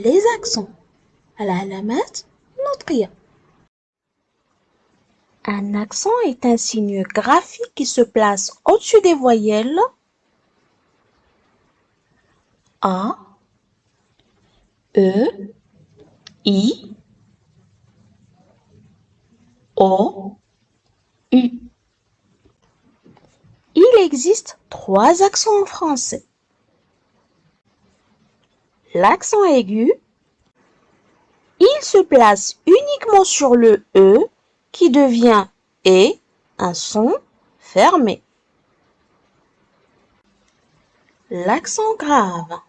les accents العلامات النطقية. Un accent est un signe graphique qui se place au-dessus des voyelles A, E, I, O, U. Il existe 3 accents en français. L'accent aigu, il se place uniquement sur le E qui devient E, un son fermé. L'accent grave,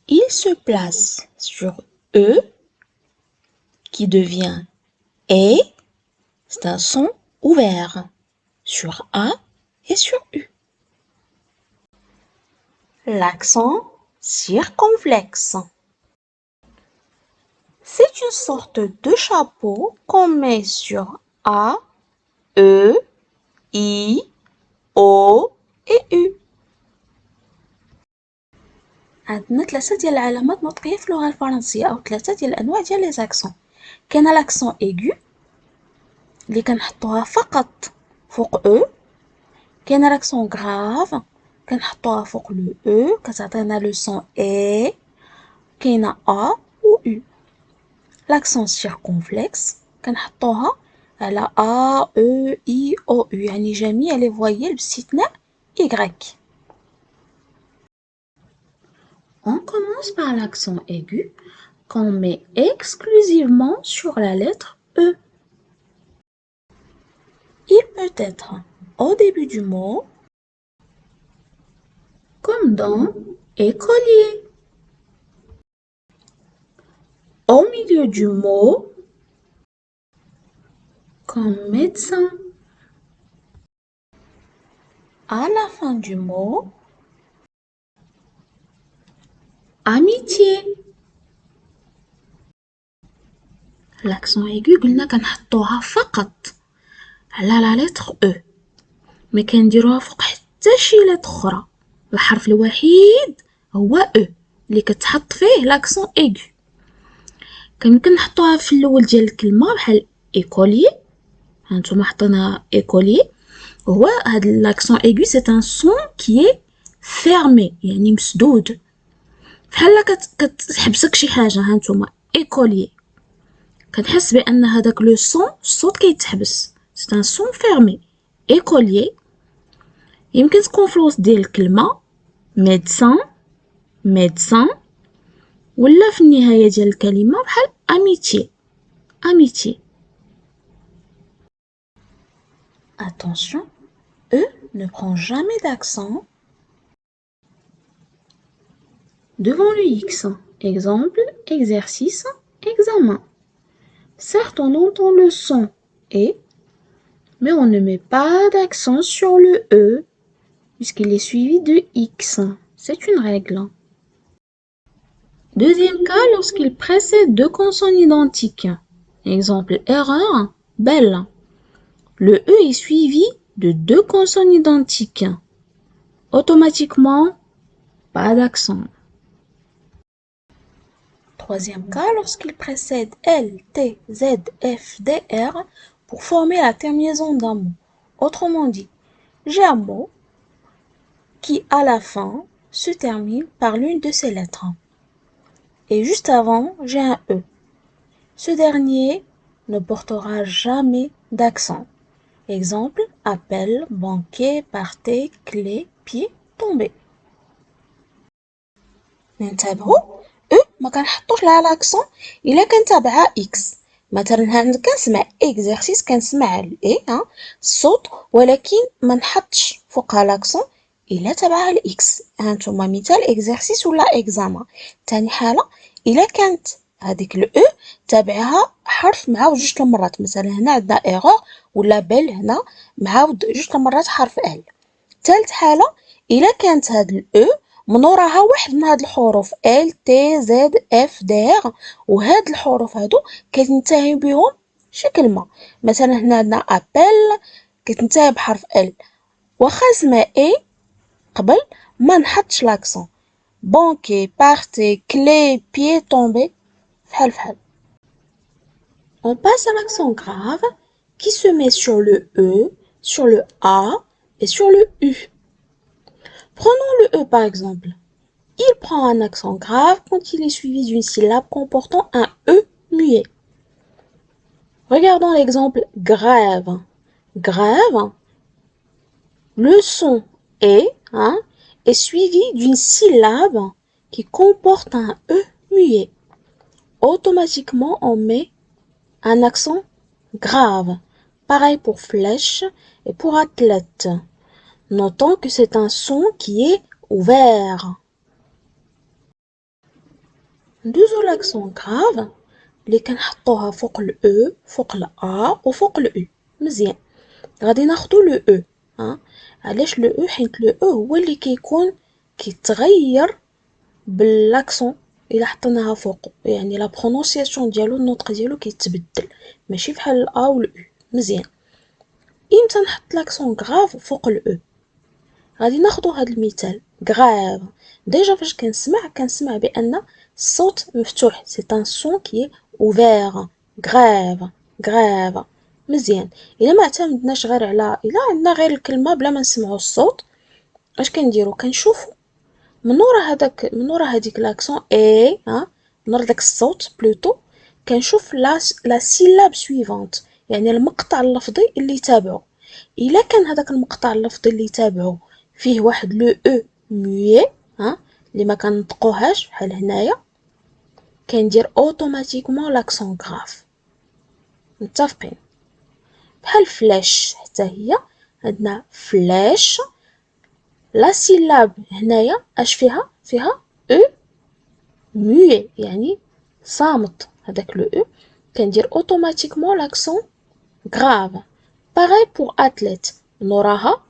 il se place sur E qui devient E, c'est un son ouvert sur A et sur U. L'accent circonflexe. C'est une sorte de chapeau qu'on met sur A, E, I, O et U. عندنا 3 ديال العلامات النطقية في اللغة الفرنسية أو 3 ديال الأنواع ديال لي زاكسون. كاين لاكسون ايغو اللي كنحطوها فقط فوق او، كاين لاكسون غراف كنحطوها فوق لو او كتعطينا لو سون اي، كاينه ا و او. لاكسون سيركونفلكس كنحطوها على ا او اي او او، يعني جميع لي فويل باستثناء y. On commence par l'accent aigu qu'on met exclusivement sur la lettre E. Il peut être au début du mot, comme dans écolier, au milieu du mot, comme médecin, à la fin du mot, amitié. L'accent aigu قلنا كنحطوها فقط على لا لتر او، ما كنديروها فوق حتى شي لتر اخرى. الحرف الوحيد هو او اللي كتحط فيه لاكسون ايغو. كنمكن نحطوها في الاول ديال الكلمه بحال ايكولي، هانتوما حطينا ايكولي، وهو هاد لاكسون ايغو سي ان سون كي اي فيرمي، يعني مسدود، بحال كتحبسك شي حاجه. هانتوما ايكولي كتحس بان هذاك لو سون الصوت كيتحبس، سي ان سون فيرمي. ايكولي يمكن تكون في الوسط ديال الكلمه ميدسان، ميدسان، ولا في النهايه ديال الكلمه بحال اميتي، اميتي. Attention, E ne prend jamais d'accent devant le X. Exemple, exercice, examen. Certes, on entend le son E, mais on ne met pas d'accent sur le E, puisqu'il est suivi de X. C'est une règle. Deuxième cas, lorsqu'il précède 2 consonnes identiques. Exemple, erreur, belle. Le E est suivi de 2 consonnes identiques. Automatiquement, pas d'accent. Troisième cas, lorsqu'il précède L, T, Z, F, D, R pour former la terminaison d'un mot. Autrement dit, j'ai un mot qui, à la fin, se termine par l'une de ces lettres. Et juste avant, j'ai un E. Ce dernier ne portera jamais d'accent. Exemple, appel, banquet, partez, clé, pied, tomber. ننتبهوا او ما كنحطوش لها لاكسون الا كان تابعها اكس. مثلا هنا كنسمع اكزرسيس كنسمع الاي الصوت، ولكن ما نحطش فوقها لاكسون الا تابعها الاكس. هانتوما مثال اكزرسيس ولا اكزاما. ثاني حاله الا كانت هذيك الاو تابعها حرف معاود 2 المرات، مثلا هنا عندنا ايرور ولا بل هنا معاود 2 المرات حرف ال. ثالث حاله الا كانت هاد الاو من وراها واحد من هاد الحروف ال تي زد اف دير، وهاد الحروف هادو كتنتهي بهم شي كلمه. مثلا هنا عندنا ابل كتنتهي بحرف ال، واخا اسمها اي قبل ما نحطش لاكسون. banquet, partez, clé, pied, tombé. فحال فحال. On passe à l'accent grave qui se met sur le E, sur le A et sur le U. Prenons le E par exemple. Il prend un accent grave quand il est suivi d'une syllabe comportant un E muet. Regardons l'exemple grève. Grève, le son est, est suivi d'une syllabe qui comporte un E muet. Automatiquement, on met un accent grave. Pareil pour flèche et pour athlète. Notons que c'est un son qui est ouvert. ندوزو l'accent grave اللي كنحطوها فوق ال E فوق ال A وفوق ال U. مزيان. غادي ناخدو لو او علاش لو او؟ حيت لو او هو اللي كيكون كيتغير بالاكسون الا حطيناها فوقو، يعني لا برونونسياسيون ديالو النطق ديالو كيتبدل ماشي بحال الا و او. مزيان. امتى نحط لاكسون غراف فوق او؟ غادي ناخدو هاد المثال غراف. ديجا فاش كنسمع بان الصوت مفتوح، سي ان سون كي اوفير. غراف غراف. مزيان. الا ما اعتمدناش غير على الا عندنا غير الكلمه بلا ما نسمعوا الصوت، اش كنديروا؟ كنشوفوا من ورا هذيك لاكسون اي من ورا داك الصوت بلوتو كنشوف لا سيلاب سويفونت، يعني المقطع اللفظي اللي تابعه. الا كان هذاك المقطع اللفظي اللي تابعه فيه واحد لو او موي اللي ما كنطقوهاش بحال هنايا، كندير اوتوماتيكمون لاكسون غراف. متفقين؟ بحال فلاش حتى هي عندنا فلاش، لا سيلاب هنايا اش فيها او موي يعني صامت. هذاك لو او كندير اوتوماتيكمون لاكسون غراف. باغي بور اتليت، نوراها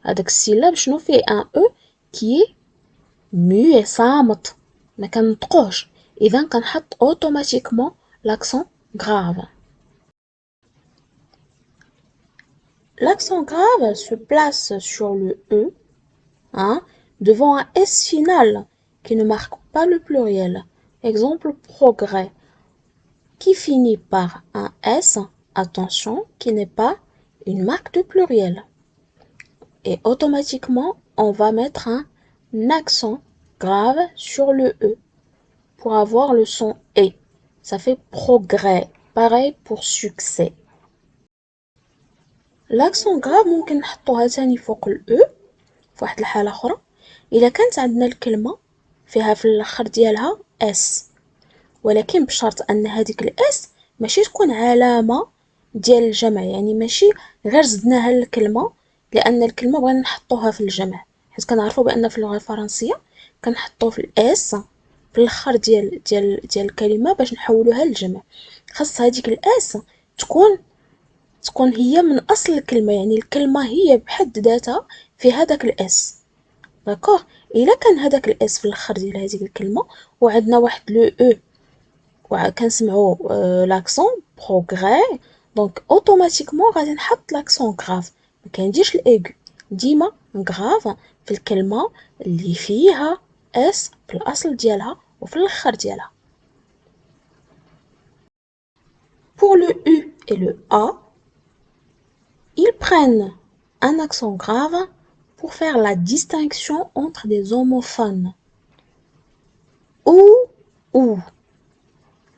هذاك السيلاب شنو فيه؟ ان او كي موي صامت ما كنطقوش، اذا كنحط اوتوماتيكمون لاكسون غراف. L'accent grave se place sur le E, devant un S final qui ne marque pas le pluriel. Exemple progrès, qui finit par un S, attention, qui n'est pas une marque de pluriel. Et automatiquement, on va mettre un accent grave sur le E pour avoir le son E. Ça fait progrès. Pareil pour succès. لاكسون غراف ممكن نحطوها تاني فوق الاو في واحد الحاله اخرى، الا كانت عندنا الكلمه فيها في الاخر ديالها اس، ولكن بشرط ان هذيك الاس ماشي تكون علامه ديال الجمع، يعني ماشي غير زدناها للكلمه لان الكلمه بغينا نحطوها في الجمع، حيت كنعرفوا بان في اللغه الفرنسيه كنحطوا في الاس في الاخر ديال الكلمه باش نحولوها للجمع. خاص هذيك الاس تكون هي من اصل الكلمه، يعني الكلمه هي بحد ذاتها في هذاك الاس. داكوغ. الا كان هذاك الاس في الاخر ديال هذيك الكلمه وعندنا واحد لو او وكنسمعوا لاكسون بروغري، دونك اوتوماتيكمون غادي نحط لاكسون غراف، ما كنديرش الايغو، ديما غراف في الكلمه اللي فيها اس في الاصل ديالها وفي الاخر ديالها. Pour le U et le A, ils prennent un accent grave pour faire la distinction entre des homophones. Ou,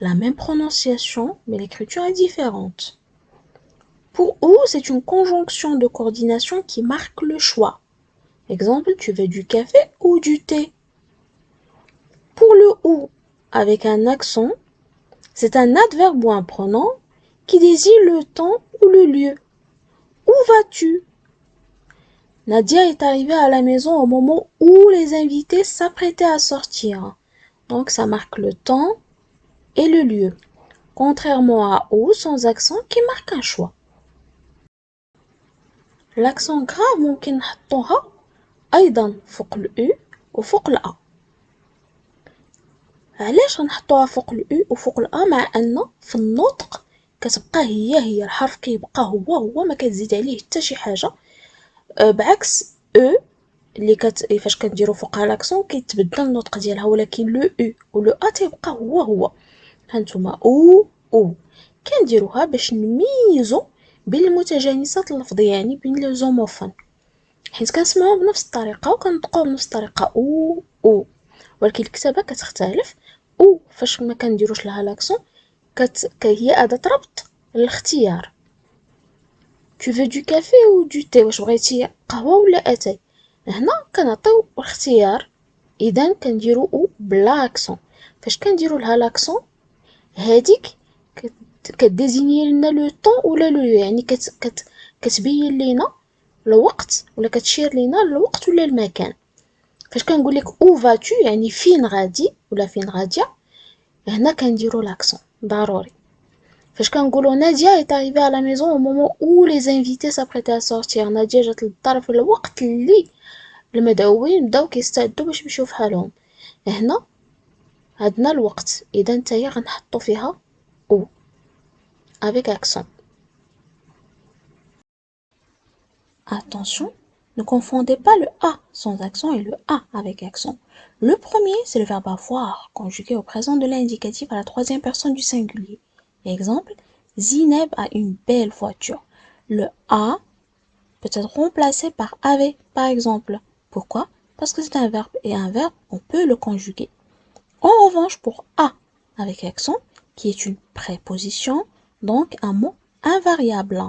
la même prononciation, mais l'écriture est différente. Pour ou, c'est une conjonction de coordination qui marque le choix. Exemple, tu veux du café ou du thé? Pour le ou, avec un accent, c'est un adverbe ou un pronom qui désigne le temps ou le lieu. Où vas-tu? Nadia est arrivée à la maison au moment où les invités s'apprêtaient à sortir. Donc ça marque le temps et le lieu. Contrairement à ou sans accent qui marque un choix. L'accent grave ممكن نحطوها أيضا فوق الأو وفوق الأ. علاش غنحطوها فوق الأو وفوق الأ؟ مع أن في النطق كتبقى هي الحرف كيبقى هو ما كتزيد عليه حتى شي حاجة، بعكس او اللي فاش كنديرو فوقها لاكسون كيتبدل النطق ديالها، ولكن لو او ولو ا تيبقى هو. هانتوما او كنديروها باش نميزو بين المتجانسات اللفظيه، يعني بين لي زوموفون، حيت كنسمعوهم بنفس الطريقه وكنطقوهم بنفس الطريقه او، ولكن الكتابه كتختلف. او فاش ما كنديروش لها لاكسون هي اداه ربط الاختيار. tu veux du café ou du thé؟ واش بغيتي قهوه ولا اتاي؟ هنا كنعطيو الاختيار، اذا كنديرو او بلا اكسون. فاش كنديرو لها لاكسون هاديك كديزيني لنا لو طون ولا لو، يعني كتبين لينا الوقت ولا كتشير لينا الوقت ولا المكان. فاش كنقول لك او فاتو يعني فين غادي ولا فين غاديه، هنا كنديرو لاكسون ضروري. فاش كنقولوا نادية est arrivée à la maison au moment où les invités s'apprêtaient à sortir، نادية جات للدار في الوقت اللي المدعوين بداو كيستعدوا باش يمشيو فحالهم. هنا عندنا الوقت، اذا نتايا غنحطو فيها او avec accent. Attention, ne confondez pas le A sans accent et le A avec accent. Le premier, c'est le verbe avoir, conjugué au présent de l'indicatif à la troisième personne du singulier. Exemple, Zineb a une belle voiture. Le A peut être remplacé par avait, par exemple. Pourquoi? Parce que c'est un verbe, et un verbe, on peut le conjuguer. En revanche, pour A avec accent, qui est une préposition, donc un mot invariable,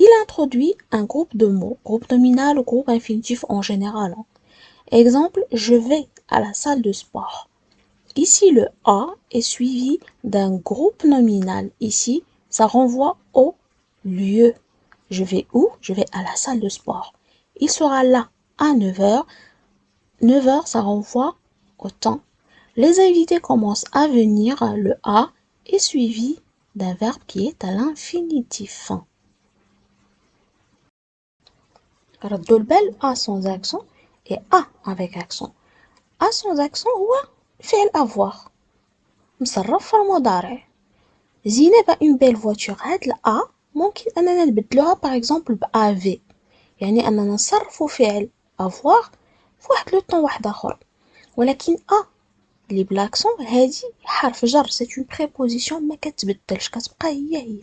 il introduit un groupe de mots, groupe nominal ou groupe infinitif en général. Exemple, je vais à la salle de sport. Ici, le A est suivi d'un groupe nominal. Ici, ça renvoie au lieu. Je vais où? Je vais à la salle de sport. Il sera là à 9h. 9h, ça renvoie au temps. Les invités commencent à venir. Le A est suivi d'un verbe qui est à l'infinitif. ردوا البال A sans accent et A avec accent. A sans accent هو فعل avoir مصرف في المضارع. زينب a une belle voiture. هاد ال A ممكن أننا نبدلوها par exemple ب avait، يعني أننا نصرفو فعل avoir في واحد لو طون واحد آخر. ولكن A اللي بلاكسون هادي حرف جر، c'est une préposition ما كتبدلش، كتبقى هي.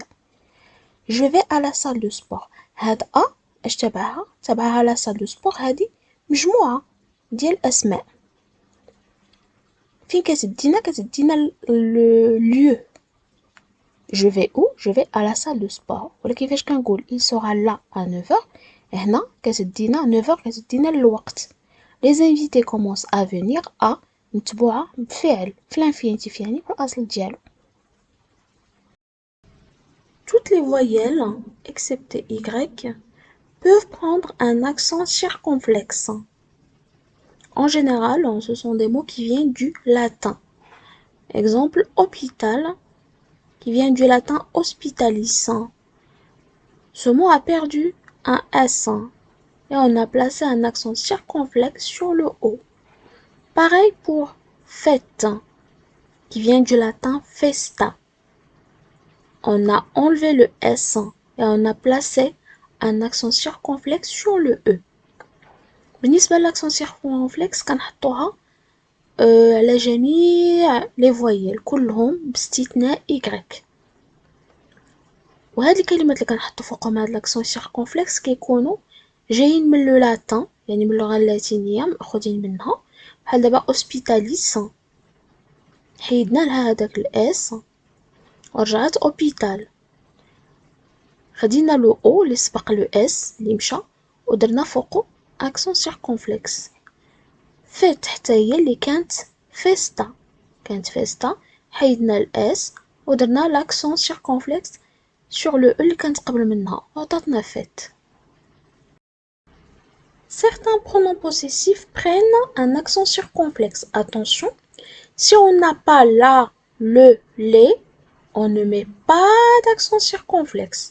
Je vais à la salle de sport. هاد A اش تبعها لا سال دو سبور، هادي مجموعة ديال الأسماء. فين كتدينا لو lieu. Je vais où? Je vais à la salle de sport. ولكن فاش كنقول il sera là à 9h، هنا كتدينا 9h كتدينا الوقت. Les invités commencent à venir à متبوعة بفعل في l'infinitif، يعني في الأصل ديالو. Toutes les voyelles, excepté Y, peuvent prendre un accent circonflexe. En général, ce sont des mots qui viennent du latin. Exemple, hôpital, qui vient du latin hospitalis. Ce mot a perdu un S et on a placé un accent circonflexe sur le O. Pareil pour fête, qui vient du latin festa. On a enlevé le S et on a placé un accent circonflexe sur le E. بالنسبة للاكسون سيركونفلكس كنحطوها على جميع لي فويل كلهم باستثناء إيكغيك. وهاد الكلمات اللي كنحطو فوقهم هاد لاكسون سيركونفلكس كيكونوا جايين من لو لاتان، يعني من اللغة اللاتينية مأخوذين منها. بحال دابا اوسبيتاليس حيدنا لها هداك الاس ورجعت اوبيتال، خدينا لو او اللي سبق لو اس اللي مشى ودرنا فوقو اكسون سيركونفلكس. فات حتى هي اللي كانت فيستا، حيدنا الاس ودرنا لاكسون سيركونفلكس sur le اللي كانت قبل منها وعطاتنا فات. Certains pronoms possessifs prennent un accent circonflexe. Attention, si on n'a pas la, le, les, on ne met pas d'accent circonflexe.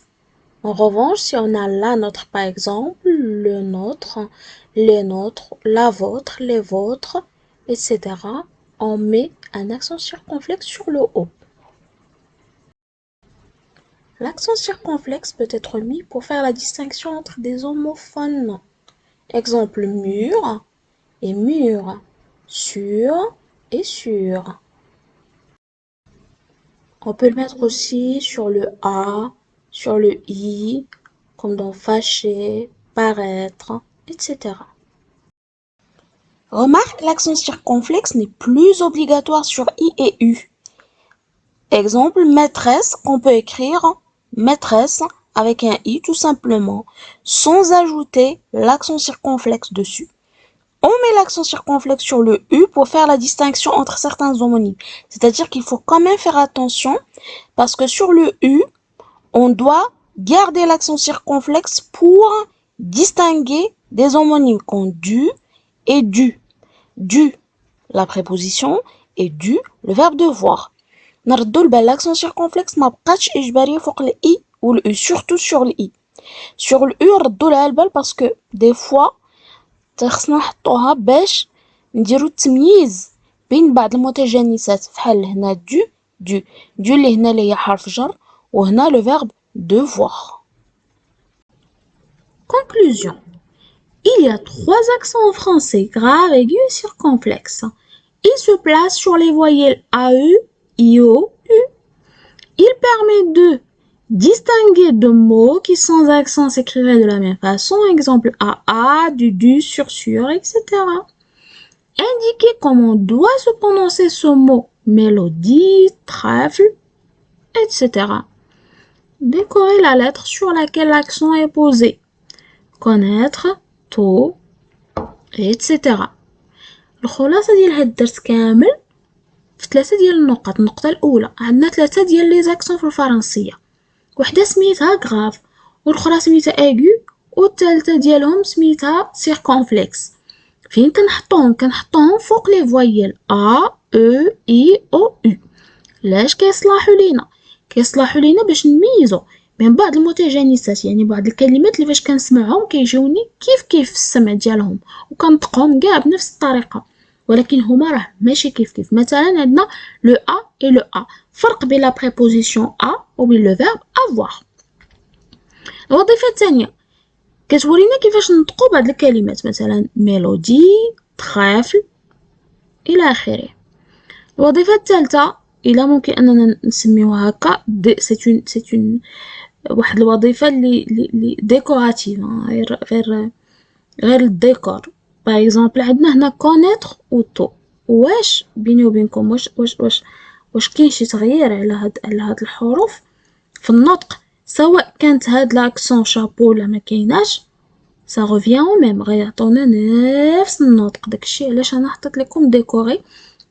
En revanche, si on a la nôtre par exemple, le nôtre, les nôtres, la vôtre, les vôtres, etc., on met un accent circonflexe sur le haut. L'accent circonflexe peut être mis pour faire la distinction entre des homophones. Exemple mur et mur, sur et sur. On peut le mettre aussi sur le A, sur le I, comme dans fâcher, paraître, etc. Remarque, l'accent circonflexe n'est plus obligatoire sur I et U. Exemple, maîtresse, qu'on peut écrire maîtresse avec un I tout simplement, sans ajouter l'accent circonflexe dessus. On met l'accent circonflexe sur le U pour faire la distinction entre certains homonymes. C'est-à-dire qu'il faut quand même faire attention parce que sur le U, on doit garder l'accent circonflexe pour distinguer des homonymes comme du et du. Du, la préposition, et du, le verbe devoir. نردو البال l'accent circonflexe ما بقاتش إجبارية فوق ال I ou le U, surtout sur le I. Sur le U نردو لها البال parce que des fois خصنا نحطوها باش نديرو التمييز بين بعض المتجانسات فحال هنا دو اللي هنا اللي هي حرف جر وهنا le verbe devoir. Conclusion. Il y a trois accents en français, graves, aigus et circonflexes. Ils se placent sur les voyelles AE, IO, U. Il permet de distinguer deux mots qui sans accent s'écrivaient de la même façon, exemple AA, du, sur, etc. Indiquer comment doit se prononcer ce mot, mélodie, trèfle, etc. Décorer la lettre sur laquelle l'accent est posé. Connaître, tôt, etc. الخلاصة ديال هاد الدرس كامل في 3 ديال النقط. النقطة الأولى عندنا 3 ديال لي زاكسون في الفرنسية، وحدة سميتها غراف والأخرى سميتها ايغو والثالثة ديالهم سميتها سيركونفليكس. فين كنحطوهم فوق لي فوايل ا او اي او يو. لاش كيصلاحوا لينا باش نميزو بين بعض المتجانسات، يعني بعض الكلمات اللي فاش كنسمعهم كيجوني كيف السمع ديالهم وكنطقهم كاع بنفس الطريقه، ولكن هما راه ماشي كيف. مثلا عندنا لو ا اي لو ا، فرق بين لا بريبوزيسيون ا وبين لو فيرب افوار. الوظيفه الثانيه كتورينا كيفاش نطقوا بعض الكلمات، مثلا ميلودي، تريفل الى اخره. الوظيفه الثالثه الا ممكن اننا نسميوها هكا سي واحد الوظيفه اللي ديكوراتيف، غير الديكور. باغ اكزومبل عندنا هنا كونيتر و تو، واش بيني وبينكم واش كاين شي تغيير على هاد الحروف في النطق، سواء كانت هاد لاكسون شابو ولا ما كايناش، سا ريفيان او ميم، غيعطونا نفس النطق. داكشي علاش انا حطيت لكم ديكوري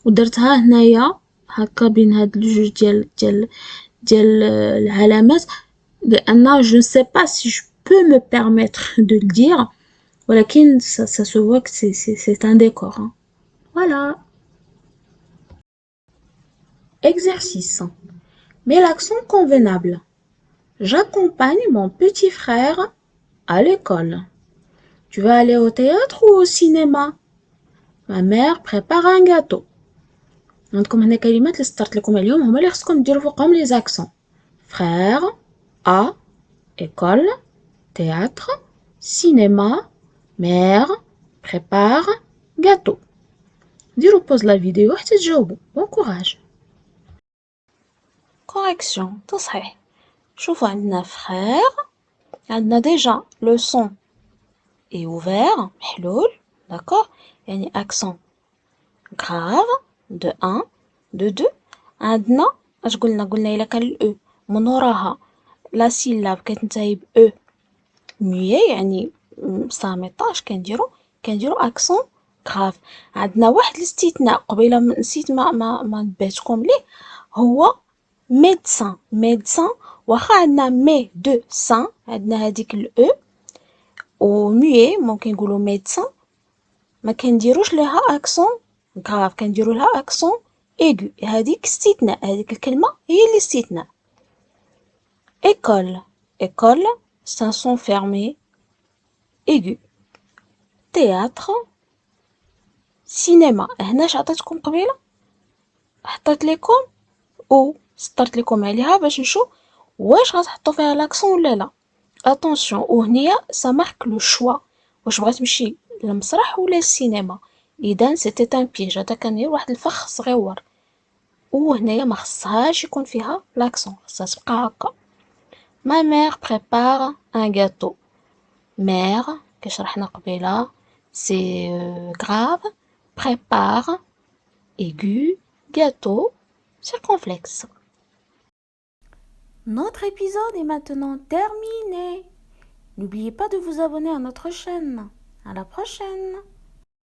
ودرتها هنايا هكا بين هاد الجوج ديال العلامات، لأن je ne sais pas si je peux me permettre de le dire, ولكن ça se voit que c'est un décor. Hein. Voilà. Exercice. Mets l'accent convenable. J'accompagne mon petit frère à l'école. Tu vas aller au théâtre ou au cinéma? Ma mère prépare un gâteau. عندكم هنا كلمات اللي سطرت لكم اليوم هما اللي خصكم ديروا فوقهم لي زاكسون. frère, à, école, théâtre, cinéma, mère, prépare, gâteau. ديروا pause la vidéo حتى تجاوبوا. Bon courage. Correction, تصحيح. شوفوا عندنا frère، عندنا déjà le son est ouvert محلول، d'accord، يعني accent grave de 1 de 2. عندنا اش قلنا إلا كان الأو من وراها لا سيلاب كتنتهي ب او مية يعني صامتة، اش كنديرو اكسون غراف. عندنا واحد الاستثناء قبيله نسيت ما نبهتكم ليه، هو ميدسان. واخا عندنا مي دو سان عندنا هذيك الاو، و مية ممكن نقولوا ميدسان، ما كنديروش ليها اكسون غراف، كنديرو لها اكسون ايغو. هذيك استثناء، هذيك الكلمه هي اللي استثناء. école c'est un son fermé aigu. théâtre cinéma. هنا اش عطيتكم قبيله، حطيت لكم او سطرت لكم عليها باش نشوف واش غتحطوا فيها لاكسون ولا لا. attention وهنيا ça marque le choix، واش بغات تمشي للمسرح ولا السينما. اذا سيتي ان بيج، هذا كان غير واحد الفخ صغيور، وهنايا ما خصهاش يكون فيها لاكسون، خصها تبقى هكا. ما مير بريبار ان غاتو. مير كشرحنا قبيله سي غراف، بريبار aigu, gâteau, circonflexe. Notre épisode est maintenant terminé. N'oubliez pas de vous abonner à notre chaîne. À la prochaine.